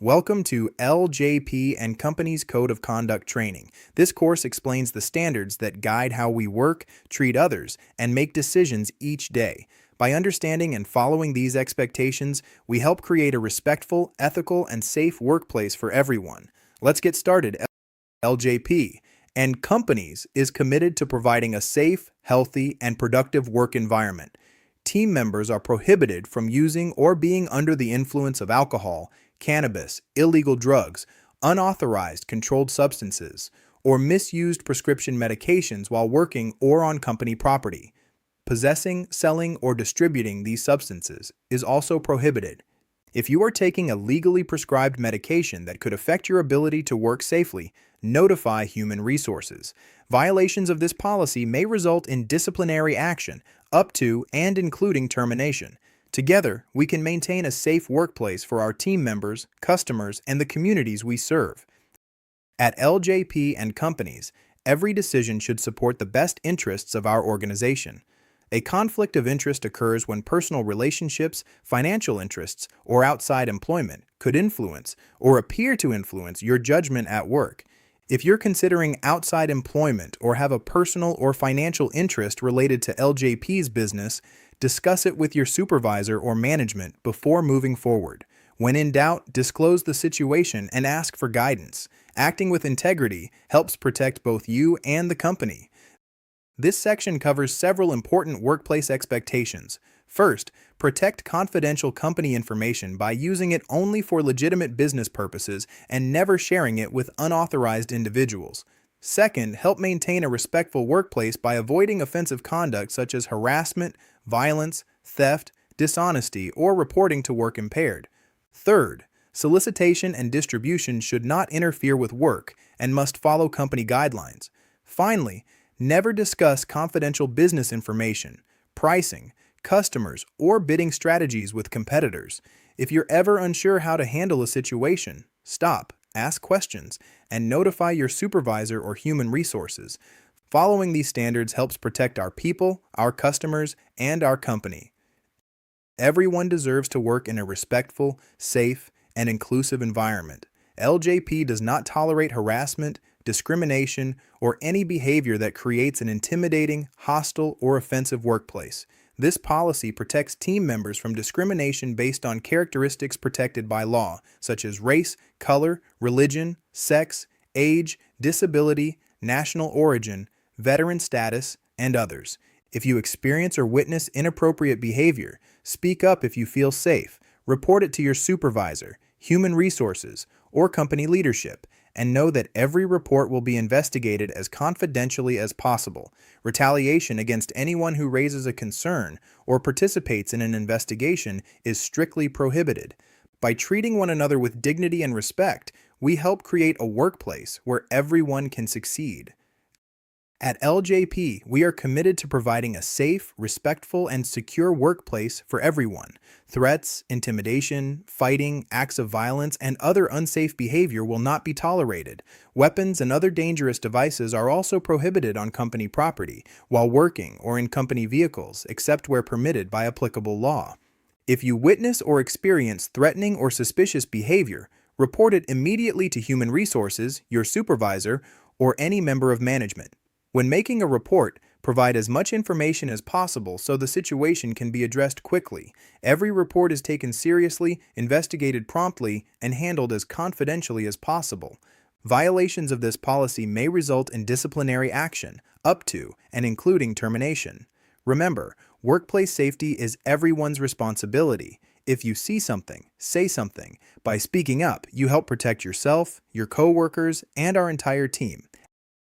Welcome to LJP and Company's Code of Conduct Training. This course explains the standards that guide how we work, treat others, and make decisions each day. By understanding and following these expectations, we help create a respectful, ethical, and safe workplace for everyone. Let's get started. LJP and Companies is committed to providing a safe, healthy, and productive work environment. Team members are prohibited from using or being under the influence of alcohol, cannabis, illegal drugs, unauthorized controlled substances, or misused prescription medications while working or on company property. Possessing, selling, or distributing these substances is also prohibited. If you are taking a legally prescribed medication that could affect your ability to work safely, notify Human Resources. Violations of this policy may result in disciplinary action, up to and including termination. Together, we can maintain a safe workplace for our team members, customers, and the communities we serve. At LJP and Companies, every decision should support the best interests of our organization. A conflict of interest occurs when personal relationships, financial interests, or outside employment could influence or appear to influence your judgment at work. If you're considering outside employment or have a personal or financial interest related to LJP's business, discuss it with your supervisor or management before moving forward. When in doubt, disclose the situation and ask for guidance. Acting with integrity helps protect both you and the company. This section covers several important workplace expectations. First, protect confidential company information by using it only for legitimate business purposes and never sharing it with unauthorized individuals. Second, help maintain a respectful workplace by avoiding offensive conduct such as harassment, violence, theft, dishonesty, or reporting to work impaired. Third, solicitation and distribution should not interfere with work and must follow company guidelines. Finally, never discuss confidential business information, pricing, customers, or bidding strategies with competitors. If you're ever unsure how to handle a situation, stop, ask questions, and notify your supervisor or Human Resources. Following these standards helps protect our people, our customers, and our company. Everyone deserves to work in a respectful, safe, and inclusive environment. LJP does not tolerate harassment, discrimination, or any behavior that creates an intimidating, hostile, or offensive workplace. This policy protects team members from discrimination based on characteristics protected by law, such as race, color, religion, sex, age, disability, national origin, veteran status, and others. If you experience or witness inappropriate behavior, speak up if you feel safe, report it to your supervisor, Human Resources, or company leadership, and know that every report will be investigated as confidentially as possible. Retaliation against anyone who raises a concern or participates in an investigation is strictly prohibited. By treating one another with dignity and respect, we help create a workplace where everyone can succeed. At LJP, we are committed to providing a safe, respectful, and secure workplace for everyone. Threats, intimidation, fighting, acts of violence, and other unsafe behavior will not be tolerated. Weapons and other dangerous devices are also prohibited on company property, while working or in company vehicles, except where permitted by applicable law. If you witness or experience threatening or suspicious behavior, report it immediately to Human Resources, your supervisor, or any member of management. When making a report, provide as much information as possible so the situation can be addressed quickly. Every report is taken seriously, investigated promptly, and handled as confidentially as possible. Violations of this policy may result in disciplinary action, up to and including termination. Remember, workplace safety is everyone's responsibility. If you see something, say something. By speaking up, you help protect yourself, your coworkers, and our entire team.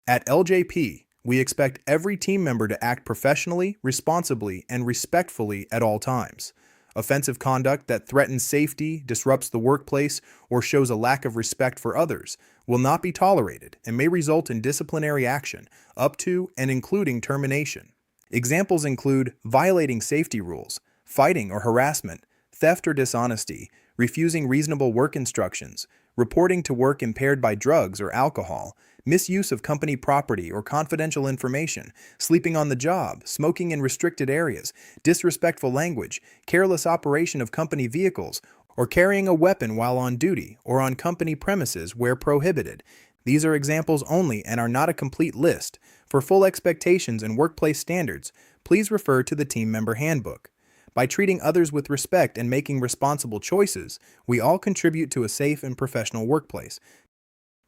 At LJP, we expect every team member to act professionally, responsibly, and respectfully at all times. Offensive conduct that threatens safety, disrupts the workplace, or shows a lack of respect for others will not be tolerated and may result in disciplinary action, up to and including termination. Examples include violating safety rules, fighting or harassment, theft or dishonesty, refusing reasonable work instructions, reporting to work impaired by drugs or alcohol, misuse of company property or confidential information, sleeping on the job, smoking in restricted areas, disrespectful language, careless operation of company vehicles, or carrying a weapon while on duty or on company premises where prohibited. These are examples only and are not a complete list. For full expectations and workplace standards, please refer to the Team Member Handbook. By treating others with respect and making responsible choices, we all contribute to a safe and professional workplace.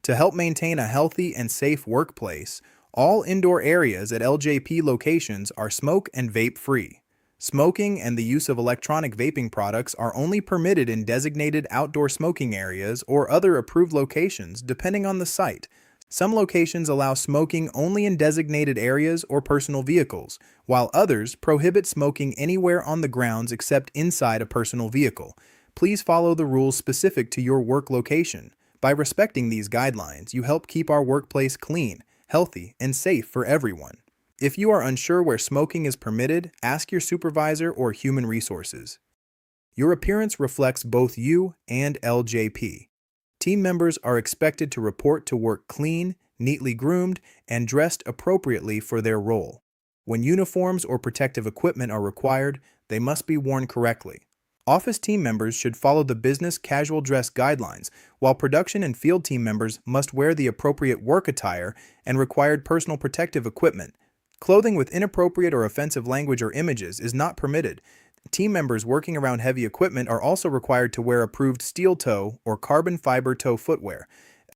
To help maintain a healthy and safe workplace, all indoor areas at LJP locations are smoke and vape free. Smoking and the use of electronic vaping products are only permitted in designated outdoor smoking areas or other approved locations, depending on the site. Some locations allow smoking only in designated areas or personal vehicles, while others prohibit smoking anywhere on the grounds except inside a personal vehicle. Please follow the rules specific to your work location. By respecting these guidelines, you help keep our workplace clean, healthy, and safe for everyone. If you are unsure where smoking is permitted, ask your supervisor or human resources. Your appearance reflects both you and LJP. Team members are expected to report to work clean, neatly groomed, and dressed appropriately for their role. When uniforms or protective equipment are required, they must be worn correctly. Office team members should follow the business casual dress guidelines, while production and field team members must wear the appropriate work attire and required personal protective equipment. Clothing with inappropriate or offensive language or images is not permitted. Team members working around heavy equipment are also required to wear approved steel toe or carbon fiber toe footwear.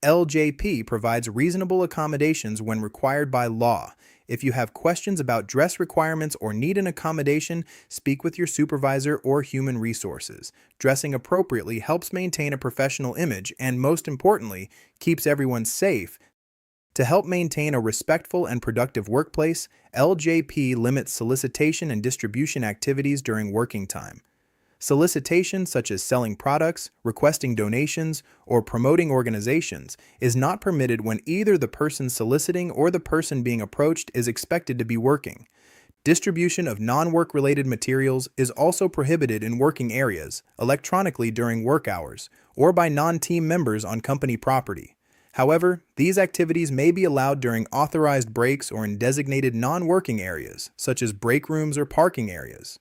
LJP provides reasonable accommodations when required by law. If you have questions about dress requirements or need an accommodation, speak with your supervisor or human resources. Dressing appropriately helps maintain a professional image and, most importantly, keeps everyone safe. To help maintain a respectful and productive workplace, LJP limits solicitation and distribution activities during working time. Solicitation, such as selling products, requesting donations, or promoting organizations, is not permitted when either the person soliciting or the person being approached is expected to be working. Distribution of non-work-related materials is also prohibited in working areas, electronically during work hours, or by non-team members on company property. However, these activities may be allowed during authorized breaks or in designated non-working areas, such as break rooms or parking areas.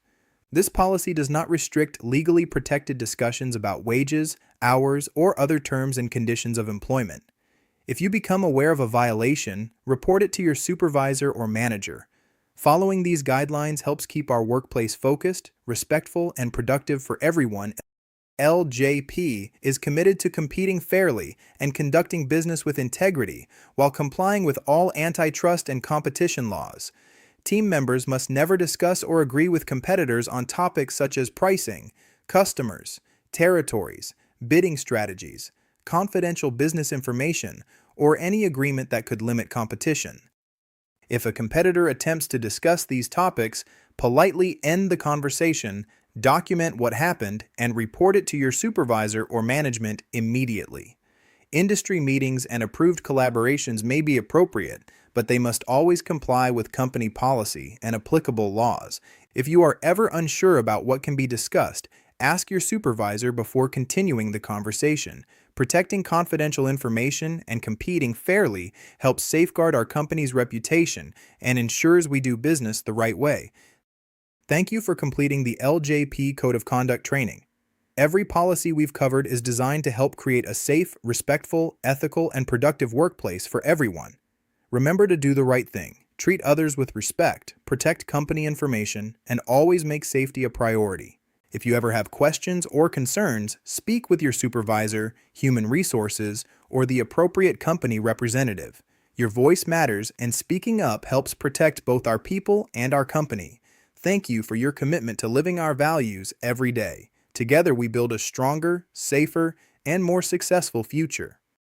This policy does not restrict legally protected discussions about wages, hours, or other terms and conditions of employment. If you become aware of a violation, report it to your supervisor or manager. Following these guidelines helps keep our workplace focused, respectful, and productive for everyone. LJP is committed to competing fairly and conducting business with integrity while complying with all antitrust and competition laws. Team members must never discuss or agree with competitors on topics such as pricing, customers, territories, bidding strategies, confidential business information, or any agreement that could limit competition. If a competitor attempts to discuss these topics, politely end the conversation, document what happened, and report it to your supervisor or management immediately. Industry meetings and approved collaborations may be appropriate, but they must always comply with company policy and applicable laws. If you are ever unsure about what can be discussed, ask your supervisor before continuing the conversation. Protecting confidential information and competing fairly helps safeguard our company's reputation and ensures we do business the right way. Thank you for completing the LJP Code of Conduct training. Every policy we've covered is designed to help create a safe, respectful, ethical, and productive workplace for everyone. Remember to do the right thing, treat others with respect, protect company information, and always make safety a priority. If you ever have questions or concerns, speak with your supervisor, human resources, or the appropriate company representative. Your voice matters, and speaking up helps protect both our people and our company. Thank you for your commitment to living our values every day. Together we build a stronger, safer, and more successful future.